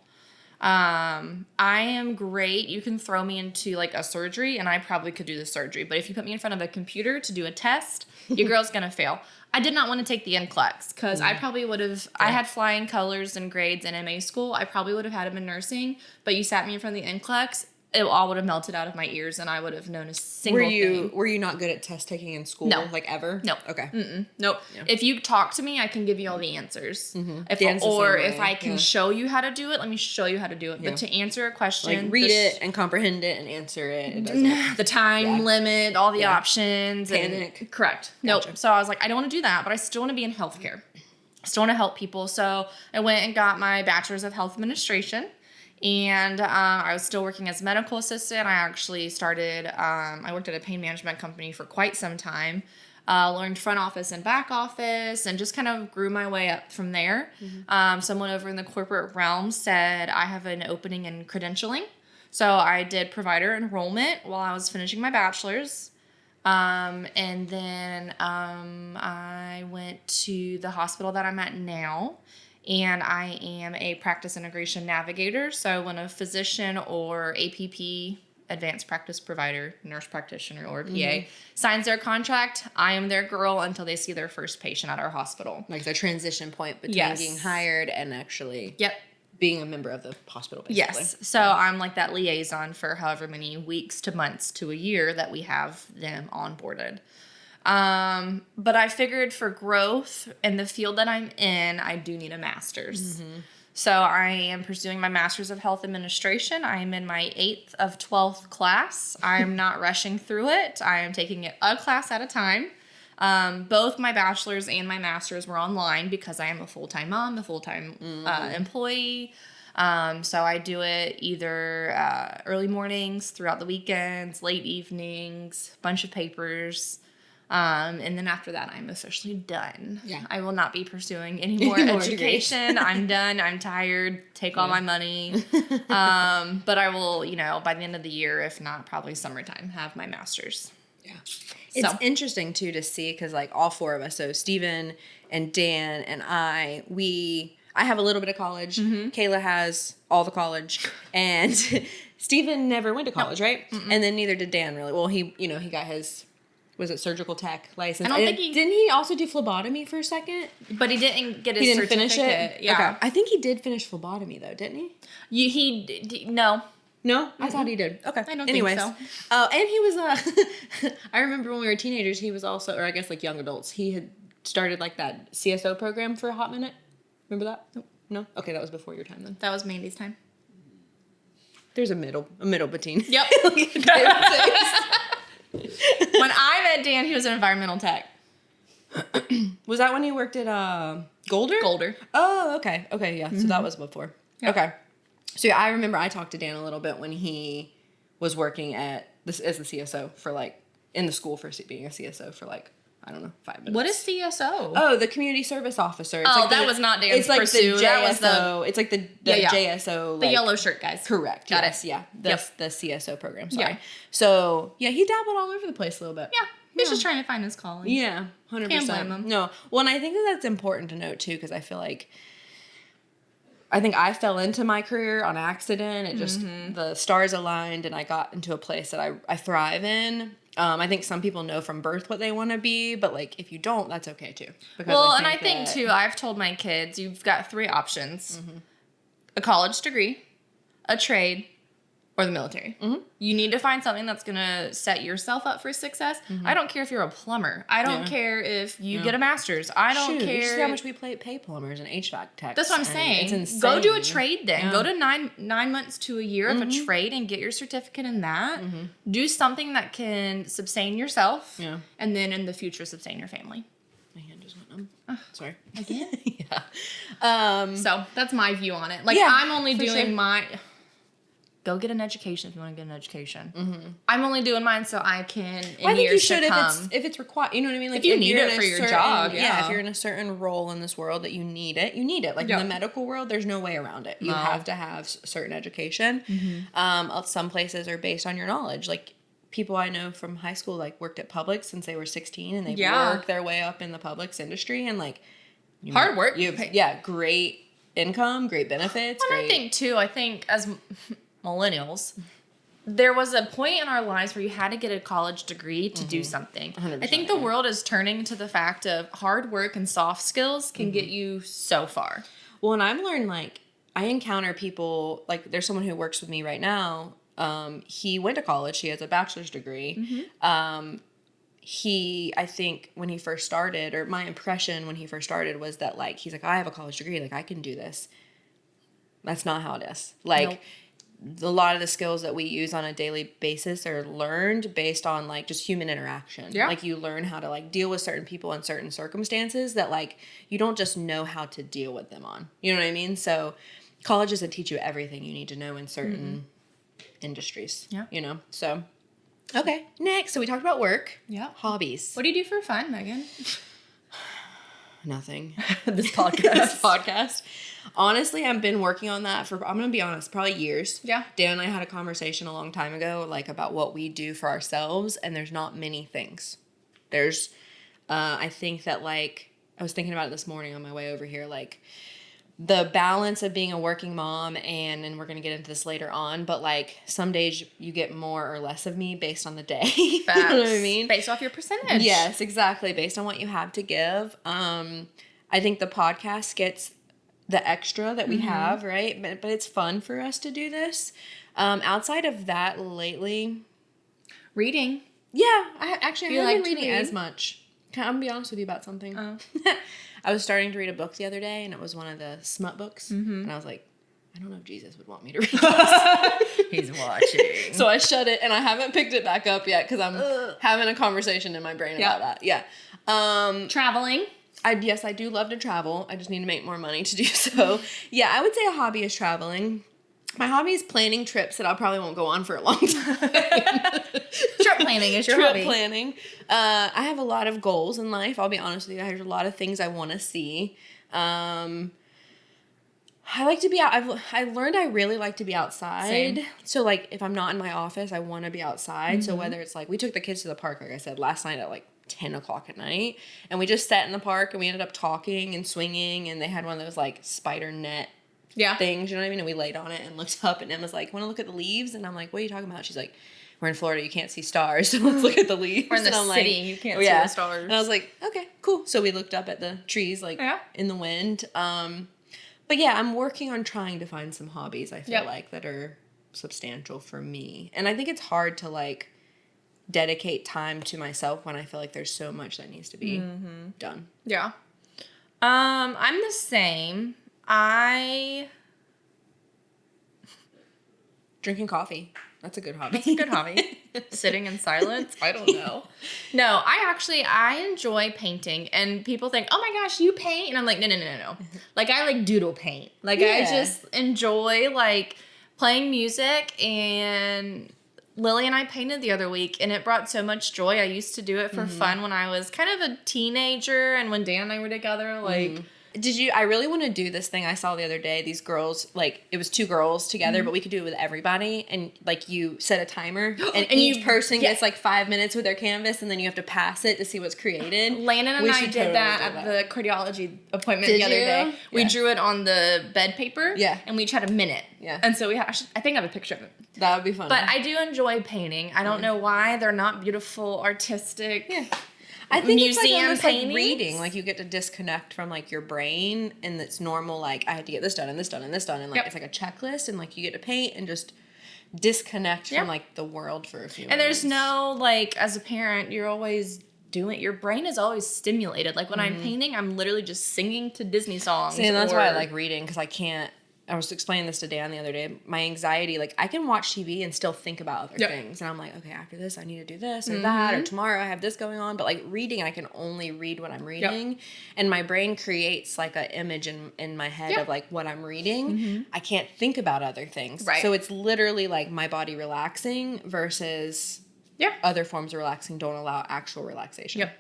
I am great. You can throw me into like a surgery and I probably could do the surgery. But if you put me in front of a computer to do a test, your girl's going to fail. I did not want to take the NCLEX because I probably would have, I had flying colors and grades in MA school. I probably would have had them in nursing, but you sat me in front of the NCLEX, it all would have melted out of my ears and I would have known a single thing. Were you not good at test taking in school? No. Like ever? No. Okay. Nope. Yeah. If you talk to me, I can give you all the answers. Dan's the Or same if way. I can show you how to do it, let me show you how to do it. Yeah. But to answer a question, Like read it and comprehend it and answer it. It doesn't. the time limit, all the options. Panic. And, correct. Gotcha. Nope. So I was like, I don't want to do that, but I still want to be in healthcare. I still want to help people. So I went and got my bachelor's of health administration. And I was still working as a medical assistant. I actually started, I worked at a pain management company for quite some time. Learned front office and back office and just kind of grew my way up from there. Someone over in the corporate realm said I have an opening in credentialing. So I did provider enrollment while I was finishing my bachelor's. And then I went to the hospital that I'm at now. And I am a practice integration navigator. So when a physician or APP, advanced practice provider, nurse practitioner, or PA signs their contract, I am their girl until they see their first patient at our hospital. Like the transition point between Yes. being hired and actually Yep. being a member of the hospital, basically. Yes. So I'm like that liaison for however many weeks to months to a year that we have them onboarded. But I figured for growth in the field that I'm in, I do need a master's. So I am pursuing my master's of health administration. I am in my 8th of 12th class. I'm not rushing through it. I am taking it a class at a time. Both my bachelor's and my master's were online because I am a full-time mom, a full-time employee. So I do it either early mornings, throughout the weekends, late evenings, bunch of papers. And then after that, I'm officially done. Yeah. I will not be pursuing any more Any more education. I'm done. I'm tired. Take all my money. But I will, by the end of the year, if not probably summertime, have my master's. Yeah. It's So. interesting, too, to see because, like, all four of us, so Steven and Dan and I have a little bit of college. Kayla has all the college. And Steven never went to college, right? And then neither did Dan, really. Well, he got his was it surgical tech license? I don't think didn't he also do phlebotomy for a second? But he didn't get his He didn't certificate. finish it. Yeah. Okay. I think he did finish phlebotomy though, didn't he? No. No, I thought he did. Okay. I don't Anyways. think so. And he was I remember when we were teenagers, he was also, or I guess like young adults, he had started like that CSO program for a hot minute. Remember that? Nope. No? Okay, that was before your time then. That was Mandy's time. There's a middle between. Yep. When I met Dan, he was an environmental tech. Was that when he worked at Golder? Golder. Oh, okay. Okay, yeah. So that was before. Yep. Okay. So yeah, I remember I talked to Dan a little bit when he was working at this as the CSO for like in the school for being a CSO for like, I don't know, 5 minutes. What is CSO? Oh, the community service officer. It's Oh, like that was not Dan's It's like pursuit. the That JSO. was the- It's like the Yeah. JSO. The like, yellow shirt guys. Correct. Got yes, it. Yeah. The CSO program. Sorry. Yeah. So yeah, he dabbled all over the place a little bit. Yeah. He's just trying to find his calling. Yeah. 100%. Can't blame him. No. Well, and I think that's important to note too, because I feel like I fell into my career on accident. It just the stars aligned, and I got into a place that I thrive in. I think some people know from birth what they want to be, but like if you don't, that's okay too. Because I think too, I've told my kids, you've got 3 options: a college degree, a trade, or the military. You need to find something that's going to set yourself up for success. I don't care if you're a plumber. I don't care if you get a master's. I don't care. You see how much we pay plumbers and HVAC techs. That's what I'm saying. It's insane. Go do a trade then. Yeah. Go to 9 months to a year of a trade and get your certificate in that. Do something that can sustain yourself. Yeah. And then in the future sustain your family. My hand just went sorry. Again? Yeah. So that's my view on it. Like Yeah, I'm only for doing sure. my. Go get an education if you want to get an education. I'm only doing mine so I can. In I think you years should to come. if it's required. You know what I mean? Like If you need you're it in a for your certain- job, If yeah. you're in a certain role in this world that you need it, you need it. Like Yeah. in the medical world, there's no way around it. You No. have to have certain education. Some places are based on your knowledge. Like people I know from high school, like worked at Publix since they were 16, and they Yeah. worked their way up in the Publix industry, and like Hard work. great income, great benefits. And great, I think as millennials, there was a point in our lives where you had to get a college degree to do something. 100%, I think the world is turning to the fact of hard work and soft skills can get you so far. Well, and I've learned, like, I encounter people, like, there's someone who works with me right now. He went to college. He has a bachelor's degree. I think when he first started, or my impression when he first started was that, like, he's like, I have a college degree. Like, I can do this. That's not how it is. Like, a lot of the skills that we use on a daily basis are learned based on, like, just human interaction. Yeah. Like, you learn how to, like, deal with certain people in certain circumstances that, like, you don't just know how to deal with them on. You know what I mean? So college doesn't teach you everything you need to know in certain industries. Yeah. You know? So, okay. Next. So we talked about work. Yeah. Hobbies. What do you do for fun, Megan? Nothing. This podcast. This podcast. Honestly, I've been working on that for, I'm going to be honest, probably years. Yeah. Dan and I had a conversation a long time ago, like, about what we do for ourselves, and there's not many things. There's, I think that, like, I was thinking about it this morning on my way over here, like, the balance of being a working mom, and we're going to get into this later on, but, like, some days you get more or less of me based on the day. You know what I mean? Based off your percentage. Yes, exactly. Based on what you have to give. I think the podcast gets the extra that we have, right? But it's fun for us to do this. Outside of that, lately, Reading. yeah, I actually You haven't like been to reading read? as much. I'm gonna be honest with you about something. Oh. I was starting to read a book the other day, and it was one of the smut books, and I was like, I don't know if Jesus would want me to read this. He's watching. So I shut it, and I haven't picked it back up yet because I'm having a conversation in my brain about that. Yeah. Traveling. Yes, I do love to travel. I just need to make more money to do so. Yeah, I would say a hobby is traveling. My hobby is planning trips that I probably won't go on for a long time. Trip planning is your Trip hobby. planning. I have a lot of goals in life. I'll be honest with you. I have a lot of things I want to see. I like to be out. I learned I really like to be outside. Same. So, like, if I'm not in my office, I want to be outside. So whether it's like, we took the kids to the park, like I said, last night at like 10 o'clock at night, and we just sat in the park, and we ended up talking and swinging, and they had one of those like spider net things, you know what I mean? And we laid on it and looked up, and Emma's like, want to look at the leaves? And I'm like, what are you talking about? She's like, we're in Florida, you can't see stars, so let's look at the leaves. We're in the and I'm city, you can't see the stars. And I was like, okay, cool. So we looked up at the trees, like, in the wind. But yeah, I'm working on trying to find some hobbies, I feel like, that are substantial for me. And I think it's hard to, like, dedicate time to myself when I feel like there's so much that needs to be done. Yeah. I'm the same. Drinking coffee. That's a good hobby. That's a good hobby. Sitting in silence? I don't know. No, I enjoy painting, and people think, oh my gosh, you paint? And I'm like, no. Like, I like doodle paint. Like, I just enjoy, like, playing music, and Lily and I painted the other week, and it brought so much joy. I used to do it for fun when I was kind of a teenager, and when Dan and I were together, like... I really want to do this thing I saw the other day. These girls, like, it was 2 girls together, but we could do it with everybody. And, like, you set a timer, and each person gets, like, 5 minutes with their canvas, and then you have to pass it to see what's created. Landon and I did that at the cardiology appointment the other day. Yeah. We drew it on the bed paper, and we each had a minute. Yeah. And so I think I have a picture of it. That would be fun. But I do enjoy painting. I don't know why. They're not beautiful, artistic... Yeah. I think it's like almost like reading. Like, you get to disconnect from, like, your brain, and it's normal, like, I have to get this done and this done and this done, and, like, it's like a checklist, and, like, you get to paint and just disconnect from, like, the world for a few minutes. And there's no, like, as a parent, you're always doing, your brain is always stimulated. Like, when I'm painting, I'm literally just singing to Disney songs. See, and that's why I like reading, because I was explaining this to Dan the other day. My anxiety, like, I can watch TV and still think about other things. And I'm like, okay, after this, I need to do this or that. Or tomorrow, I have this going on. But, like, reading, I can only read what I'm reading. Yep. And my brain creates, like, an image in my head of, like, what I'm reading. I can't think about other things. Right. So it's literally, like, my body relaxing versus other forms of relaxing don't allow actual relaxation. Yep.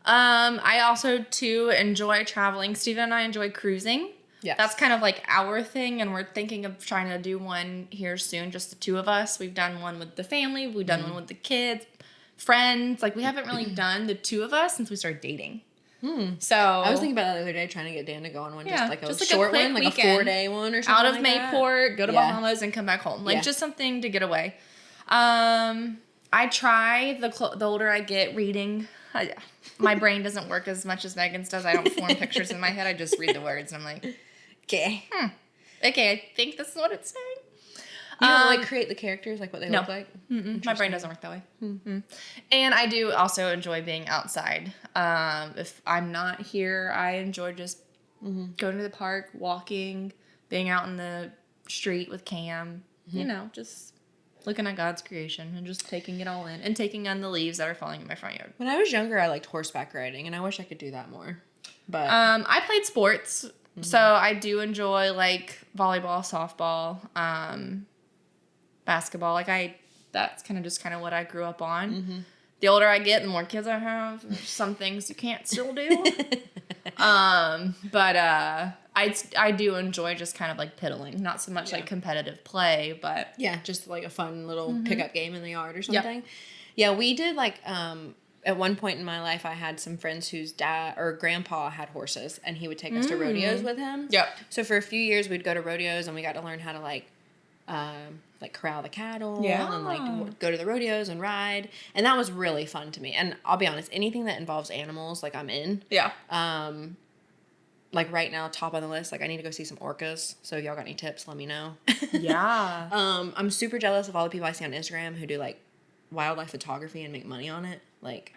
I also, too, enjoy traveling. Steven and I enjoy cruising. Yes. That's kind of like our thing, and we're thinking of trying to do one here soon, just the 2 of us. We've done one with the family, we've done one with the kids, friends. Like, we haven't really done the 2 of us since we started dating. So I was thinking about that the other day, trying to get Dan to go on one, just like a short one, like weekend, a 4-day one or something. Out of Mayport, go to Bahamas, and come back home. Like, just something to get away. I try, the older I get, reading. My brain doesn't work as much as Megan's does. I don't form pictures in my head. I just read the words, and I'm like... Okay. Okay, I think this is what it's saying. You don't like create the characters, like what they look like? My brain doesn't work that way. And I do also enjoy being outside. If I'm not here, I enjoy just going to the park, walking, being out in the street with Cam. You know, just looking at God's creation and just taking it all in and taking on the leaves that are falling in my front yard. When I was younger, I liked horseback riding, and I wish I could do that more. But I played sports. So I do enjoy, like, volleyball, softball, basketball. Like, that's kind of what I grew up on. The older I get, the more kids I have. There's some things you can't still do. But I do enjoy just kind of, like, piddling. Not so much, like, competitive play, but... Yeah, just, like, a fun little pickup game in the yard or something. Yep. Yeah, we did, like... At one point in my life, I had some friends whose dad or grandpa had horses, and he would take us to rodeos with him. Yep. So for a few years, we'd go to rodeos, and we got to learn how to, like corral the cattle and, like, go to the rodeos and ride. And that was really fun to me. And I'll be honest, anything that involves animals, like, I'm in. Yeah. Like, right now, top on the list, like, I need to go see some orcas. So if y'all got any tips, let me know. Yeah. I'm super jealous of all the people I see on Instagram who do, like, wildlife photography and make money on it. Like,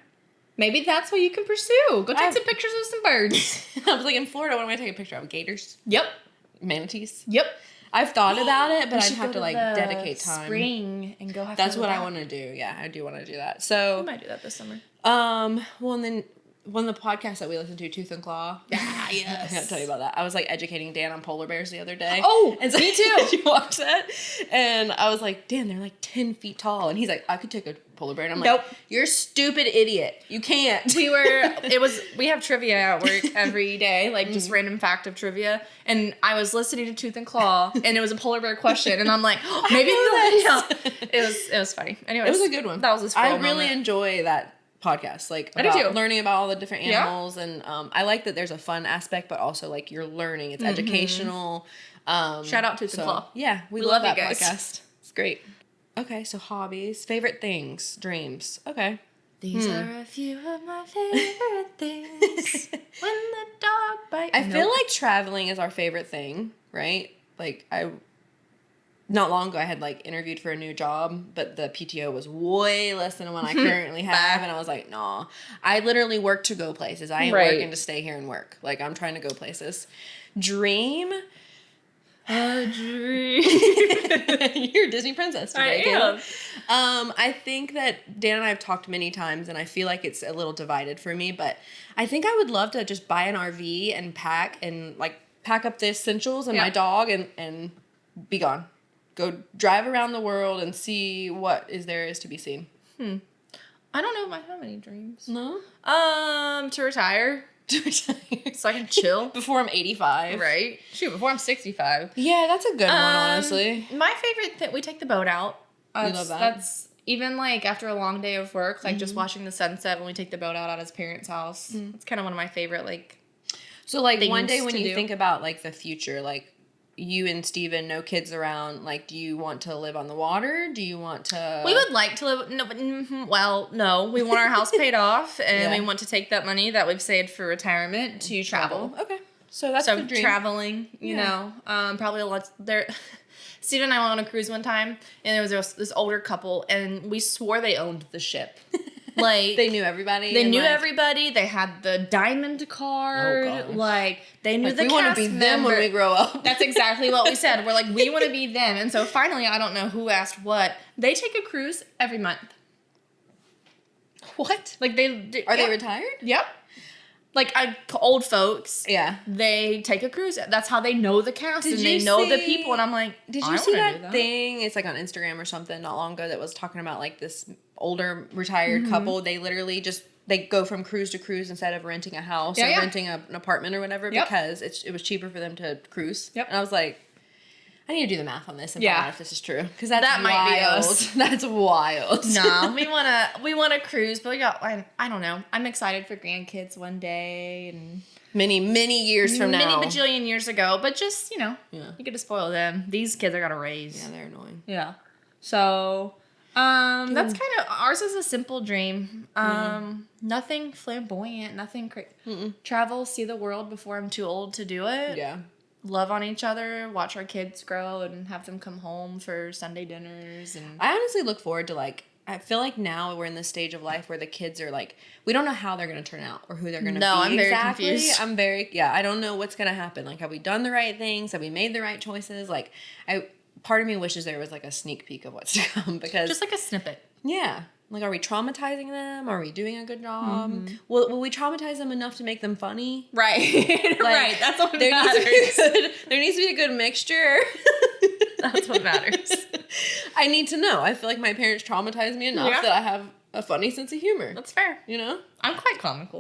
maybe that's what you can pursue. Go take some pictures of some birds. I was like, in Florida, what am I taking a picture of? Gators? Yep. Manatees? Yep. I've thought about it, but I'd have to, like, dedicate time. Spring and go have That's what I want to do. Yeah, I do want to do that. So I might do that this summer. Well, and then one of the podcasts that we listened to, Tooth and Claw. Yeah, yes. I gotta tell you about that. I was, like, educating Dan on polar bears the other day. Oh, and so, me too. Did you watch that? And I was like, Dan, they're, like, 10 feet tall. And he's like, I could take a polar bear. And I'm like, you're a stupid idiot. You can't. We have trivia at work every day, like, just random fact of trivia. And I was listening to Tooth and Claw, and it was a polar bear question. And I'm like, maybe it was funny. Anyways, it was a good one. That was a spoil moment. I really enjoy that podcast, like, about learning about all the different animals, and I like that there's a fun aspect, but also, like, you're learning. It's educational. Shout out to Tooth and Claw. Yeah, we love that podcast. It's great. Okay, so hobbies, favorite things, dreams. Okay. These are a few of my favorite things. When the dog bites. I feel like traveling is our favorite thing, right? Like not long ago I had like interviewed for a new job, but the PTO was way less than one I currently have, and I was like, nah. I literally work to go places. I ain't working to stay here and work. Like, I'm trying to go places. Dream. A dream. You're a Disney princess today, I am. I think that Dan and I have talked many times, and I feel like it's a little divided for me, but I think I would love to just buy an RV and pack up the essentials and my dog and be gone. Go drive around the world and see what there is to be seen. I don't know if I have any dreams. No? To retire. To retire. So I can chill. Before I'm 85. Right. Shoot, before I'm 65. Yeah, that's a good one, honestly. My favorite thing, we take the boat out. We love that. That's even like after a long day of work, like just watching the sunset when we take the boat out at his parents' house. It's kind of one of my favorite, like, so like one day things when to you do. think about like the future, like you and Steven, no kids around, like do you want to live on the water? Do you want to... We would like to live, no, we want our house paid off, and Yeah. we want to take that money that we've saved for retirement to travel. Okay. So that's the dream. Traveling, you know, probably a lot there. Steve and I went on a cruise one time, and there was this older couple, and we swore they owned the ship. Like, They knew everybody. They and, knew like, everybody. They had the diamond card. Oh, gosh. Like, they knew like, the we cast want to be them member. when we grow up. That's exactly what we said. We're like, we want to be them. And so finally, I don't know who asked what. They take a cruise every month. What? Like, they Are they retired? Yep. Like, old folks. Yeah. They take a cruise. That's how they know the cast Did and you they know the see- people. And I'm like, Did I you see wanna do that thing? It's like on Instagram or something not long ago that was talking about like this older retired couple. They literally they go from cruise to cruise instead of renting a house or renting an apartment or whatever because it was cheaper for them to cruise. Yep. And I was like, I need to do the math on this and Yeah. find out if this is true because that might be wild. us. That's wild. No, we wanna cruise, but I don't know. I'm excited for grandkids one day and many years from now. many bajillion years ago, but just, you know, Yeah. you get to spoil them. These kids are gonna raise. Yeah, they're annoying. Yeah. So, that's kind of ours is a simple dream. Nothing flamboyant, nothing crazy. Travel, see the world before I'm too old to do it. Yeah. Love on each other, watch our kids grow, and have them come home for Sunday dinners. And I honestly look forward to I feel like now we're in this stage of life where the kids are like, we don't know how they're going to turn out or who they're going to be. I'm very exactly. confused. I don't know what's going to happen. Like, have we done the right things? Have we made the right choices? Like, part of me wishes there was like a sneak peek of what's to come because just like a snippet. yeah. Like, are we traumatizing them? Are we doing a good job? Will we traumatize them enough to make them funny? Right. Right. That's what there matters. There needs to be a good mixture. That's what matters. I need to know. I feel like my parents traumatized me enough that I have a funny sense of humor. That's fair. You know? I'm quite comical.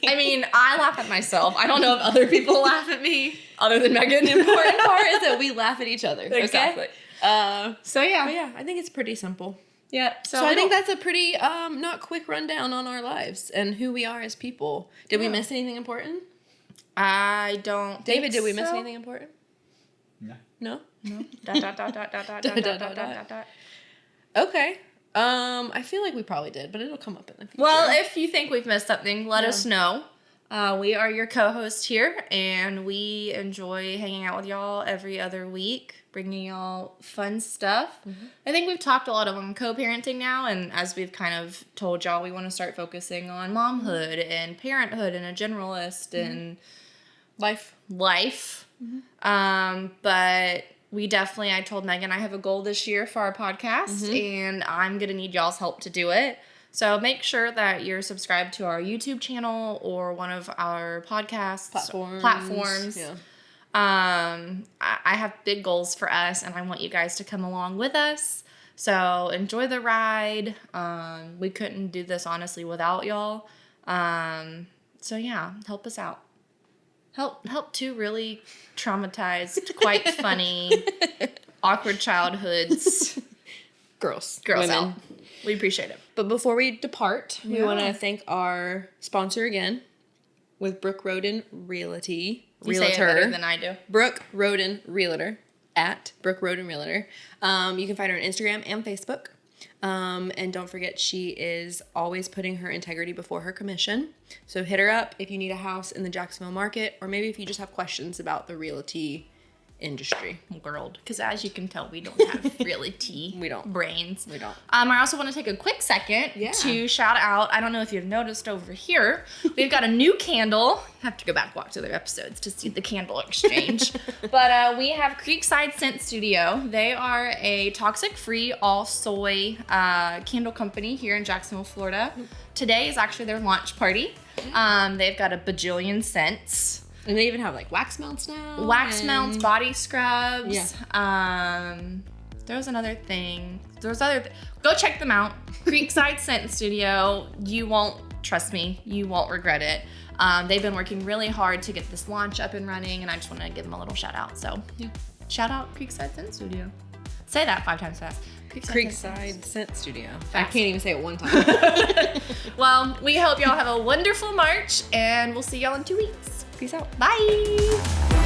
I mean, I laugh at myself. I don't know if other people laugh at me other than Megan. The important part is that we laugh at each other. Exactly. Okay? So yeah. But yeah, I think it's pretty simple. Yeah. So I think that's a pretty not quick rundown on our lives and who we are as people. Did we miss anything important? I don't. David, did we think miss so. anything important? No. No? No. Dot, dot, dot, dot, dot, dot, dot, dot, dot, dot, dot. Okay. I feel like we probably did, but it'll come up in the future. Well, if you think we've missed something, let us know. We are your co-host here, and we enjoy hanging out with y'all every other week, bringing y'all fun stuff. I think we've talked a lot on co-parenting now, and as we've kind of told y'all, we want to start focusing on momhood and parenthood and a generalist and life. But we definitely, I told Megan I have a goal this year for our podcast, and I'm going to need y'all's help to do it. So make sure that you're subscribed to our YouTube channel or one of our podcast platforms. Yeah. I have big goals for us, and I want you guys to come along with us. So enjoy the ride. We couldn't do this honestly without y'all. So yeah, help us out. Help two really traumatized, quite funny, awkward childhoods. Girls Girls women. out. We appreciate it. But before we depart, we Yeah. want to thank our sponsor again with Brooke Roden Realty. You say it better than I do. Brooke Roden Realtor. at Brooke Roden Realtor. You can find her on Instagram and Facebook. And don't forget, she is always putting her integrity before her commission. So hit her up if you need a house in the Jacksonville market, or maybe if you just have questions about the realty industry world, because as you can tell, we don't have realty brains. We don't. I also want to take a quick second to shout out, I don't know if you've noticed over here, we've got a new candle. I have to go back and watch other episodes to see the candle exchange. But we have Creekside Scent Studio. They are a toxic-free, all-soy candle company here in Jacksonville, Florida. Today is actually their launch party. They've got a bajillion scents. And they even have like wax melts now. Wax melts, body scrubs. Yeah. There was another thing. Go check them out. Creekside Scent Studio. You won't, trust me, you won't regret it. They've been working really hard to get this launch up and running, and I just want to give them a little shout out. So, shout out Creekside Scent Studio. Say that 5 times fast. Creekside Scent Studio. Fast. I can't even say it one time. Well, we hope y'all have a wonderful March, and we'll see y'all in 2 weeks. Peace out. Bye.